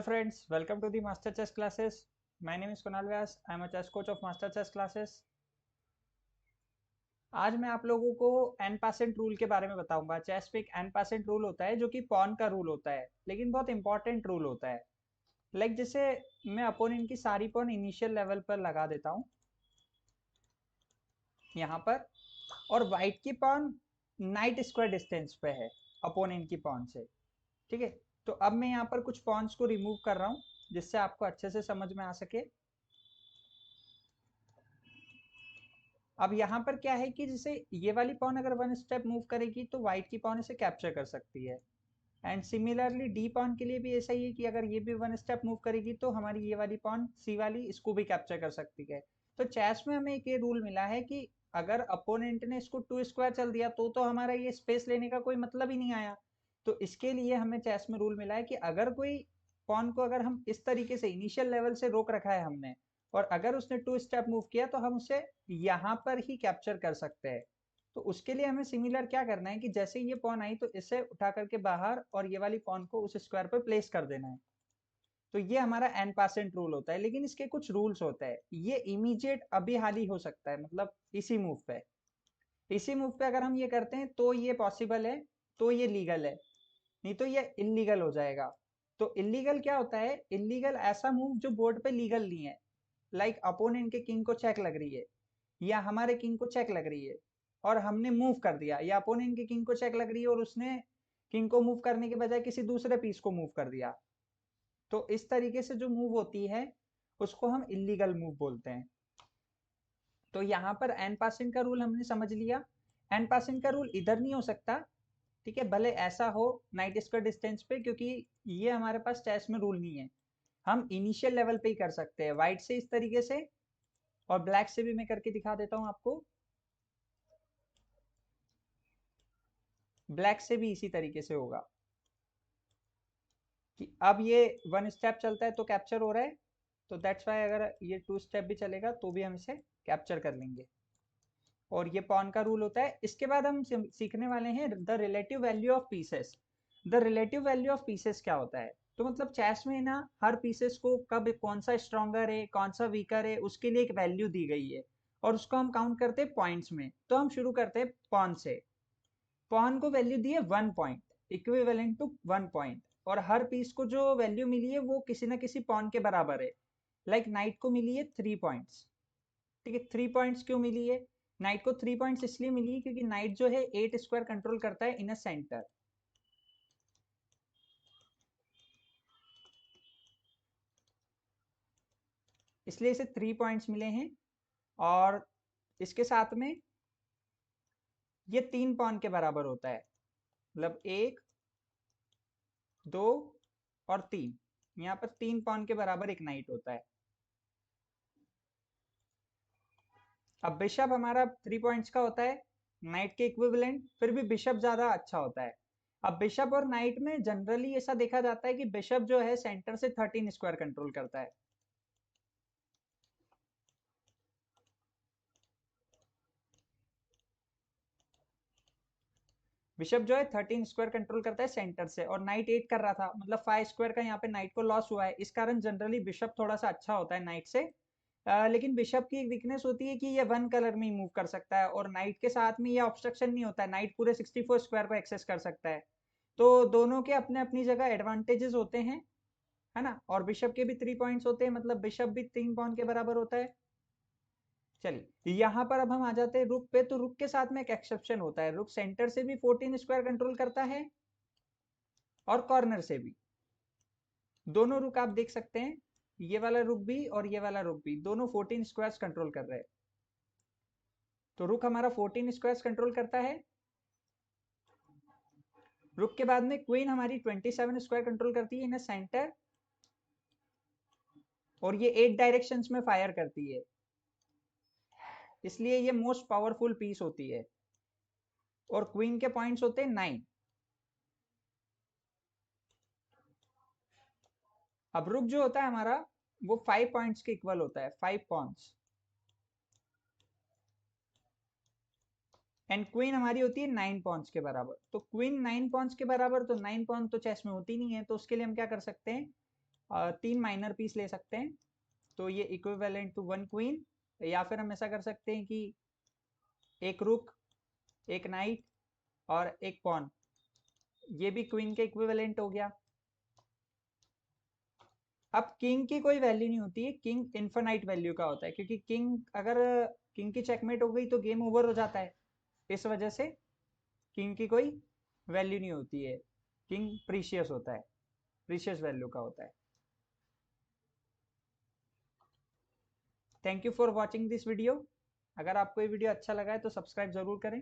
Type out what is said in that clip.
Hello friends, welcome to the Master Chess classes. My name is Kunal Vyas. I am a chess coach of Master Chess classes. आज मैं आप लोगों को N percent rule के बारे में बताऊंगा। चेस में एक एन परसेंट रूल होता है जो कि पॉन का रूल होता है, लेकिन बहुत इंपॉर्टेंट रूल होता है। जैसे मैं अपोनेंट की सारी पॉन इनिशियल लेवल पर लगा देता हूँ यहाँ पर, और वाइट की पॉन नाइट स्क्वायर डिस्टेंस पे है अपोनेंट की पॉन से। ठीक है, तो अब मैं यहाँ पर कुछ पॉन्स को रिमूव कर रहा हूँ जिससे आपको अच्छे से समझ में आ सके। अब यहाँ पर क्या है कि जैसे ये वाली पॉन अगर वन स्टेप मूव करेगी तो व्हाइट की पॉन इसे कैप्चर कर सकती है। एंड सिमिलरली डी पॉन के लिए भी ऐसा ही है कि अगर ये भी वन स्टेप मूव करेगी तो हमारी ये वाली पॉन सी वाली इसको भी कैप्चर कर सकती है। तो चेस में हमें एक ये रूल मिला है कि अगर अपोनेंट ने इसको टू स्क्वायर चल दिया तो हमारा ये स्पेस लेने का कोई मतलब ही नहीं आया। तो इसके लिए हमें चेस में रूल मिला है कि अगर कोई पॉन को अगर हम इस तरीके से इनिशियल लेवल से रोक रखा है हमने, और अगर उसने टू स्टेप मूव किया तो हम उसे यहाँ पर ही कैप्चर कर सकते हैं। तो उसके लिए हमें सिमिलर क्या करना है कि जैसे ये पॉन आई तो इसे उठा करके बाहर और ये वाली पॉन को उस स्क्वायर पर प्लेस कर देना है। तो ये हमारा एन परसेंट रूल होता है, लेकिन इसके कुछ रूल्स होते हैं। ये इमीडिएट अभी हाल ही हो सकता है, मतलब इसी मूव पे अगर हम ये करते हैं तो ये पॉसिबल है, तो ये लीगल है, नहीं तो ये इलीगल हो जाएगा। तो इलीगल क्या होता है? इलीगल ऐसा मूव जो बोर्ड पे लीगल नहीं है। अपोनेंट के किंग को चेक लग रही है या हमारे किंग को चेक लग रही है और हमने मूव कर दिया, या अपोनेंट के किंग को चेक लग रही है और उसने किंग को मूव करने के बजाय किसी दूसरे पीस को मूव कर दिया। तो इस तरीके से जो मूव होती है उसको हम इलीगल मूव बोलते हैं। तो यहाँ पर एन पासिंग का रूल हमने समझ लिया। एन पासिंग का रूल इधर नहीं हो सकता, ठीक है, भले ऐसा हो नाइट स्क्वायर डिस्टेंस पे, क्योंकि ये हमारे पास चेस में रूल नहीं है। हम इनिशियल लेवल पे ही कर सकते हैं, व्हाइट से इस तरीके से, और ब्लैक से भी मैं करके दिखा देता हूँ आपको। ब्लैक से भी इसी तरीके से होगा कि अब ये वन स्टेप चलता है तो कैप्चर हो रहा है, तो दैट्स वाई अगर ये टू स्टेप भी चलेगा तो भी हम इसे कैप्चर कर लेंगे। और ये पॉन का रूल होता है। इसके बाद हम सीखने वाले हैं the relative value of pieces. The relative value of pieces क्या होता है? तो मतलब चेस में ना हर पीसेस को कब कौन सा स्ट्रॉन्गर है कौन सा वीकर है उसके लिए एक वैल्यू दी गई है, और उसको हम काउंट करते हैं पॉइंट्स में। तो हम शुरू करते हैं पॉन से। पॉन को वैल्यू दी है 1 पॉइंट, इक्विवेलेंट टू 1 पॉइंट, और हर पीस को जो वैल्यू मिली है वो किसी ना किसी पॉन के बराबर है। नाइट को मिली है 3 पॉइंट्स। ठीक है, 3 पॉइंट्स क्यों मिली है? नाइट को 3 पॉइंट्स इसलिए मिली है क्योंकि नाइट जो है 8 स्क्वायर कंट्रोल करता है इन अ सेंटर, इसलिए इसे 3 पॉइंट्स मिले हैं। और इसके साथ में ये 3 पॉन के बराबर होता है, मतलब 1, 2 और 3। यहाँ पर 3 पॉन के बराबर एक नाइट होता है। अब बिशप हमारा 3 पॉइंट्स का होता है, नाइट के इक्विवेलेंट, फिर भी बिशप ज्यादा अच्छा होता है। अब बिशप और नाइट में जनरली ऐसा देखा जाता है कि बिशप जो है सेंटर से 13 स्क्वायर कंट्रोल करता है। बिशप जो है 13 स्क्वायर कंट्रोल करता है सेंटर से, और नाइट 8 कर रहा था, मतलब 5 स्क्वायर का यहाँ पे नाइट को लॉस हुआ है। इस कारण जनरली बिशप थोड़ा सा अच्छा होता है नाइट से। लेकिन बिशप की एक वीकनेस होती है कि ये वन कलर में ही मूव कर सकता है, और नाइट के साथ में ये ऑब्स्ट्रक्शन नहीं होता है, नाइट पूरे 64 स्क्वायर को एक्सेस कर सकता है। तो दोनों के अपने अपनी जगह एडवांटेजेस होते हैं, है ना। और बिशप के भी 3 पॉइंट्स होते हैं, मतलब बिशप भी 3 पॉइंट के बराबर होता है। चलिए यहाँ पर अब हम आ जाते हैं रुक पे। तो रुक के साथ में एक एक्सेप्शन होता है, रुक सेंटर से भी 14 स्क्वायर कंट्रोल करता है और कॉर्नर से भी। दोनों रुक आप देख सकते हैं, ये वाला रुक भी और ये वाला रुक भी दोनों 14 स्क्वायर कंट्रोल कर रहे हैं। तो रुक हमारा 14 स्क्वायर कंट्रोल करता है। रुक के बाद में क्वीन हमारी 27 स्क्वायर कंट्रोल करती है इन सेंटर, और ये 8 डायरेक्शंस में फायर करती है, इसलिए ये मोस्ट पावरफुल पीस होती है। और क्वीन के पॉइंट्स होते हैं 9। अब रुक जो होता है हमारा वो 5 पॉइंट्स के इक्वल होता है, 5 पॉइंट्स। एंड क्वीन हमारी होती है 9 पॉइंट्स के बराबर। तो क्वीन 9 पॉइंट्स के बराबर, तो 9 पॉइंट तो चेस में होती नहीं है, तो उसके लिए हम क्या कर सकते हैं? 3 माइनर पीस ले सकते हैं, तो ये इक्विवेलेंट टू 1 क्वीन। या फिर हम ऐसा कर सकते हैं कि एक रुक, एक नाइट और एक पॉन, ये भी क्वीन के इक्विवेलेंट हो गया। अब किंग की कोई वैल्यू नहीं होती है, किंग इन्फिनाइट वैल्यू का होता है, क्योंकि किंग अगर किंग की चेकमेट हो गई तो गेम ओवर हो जाता है। इस वजह से किंग की कोई वैल्यू नहीं होती है, किंग प्रीशियस होता है, प्रीशियस वैल्यू का होता है। Thank you for watching this video. अगर आपको ये वीडियो अच्छा लगा है तो सब्सक्राइब जरूर करें।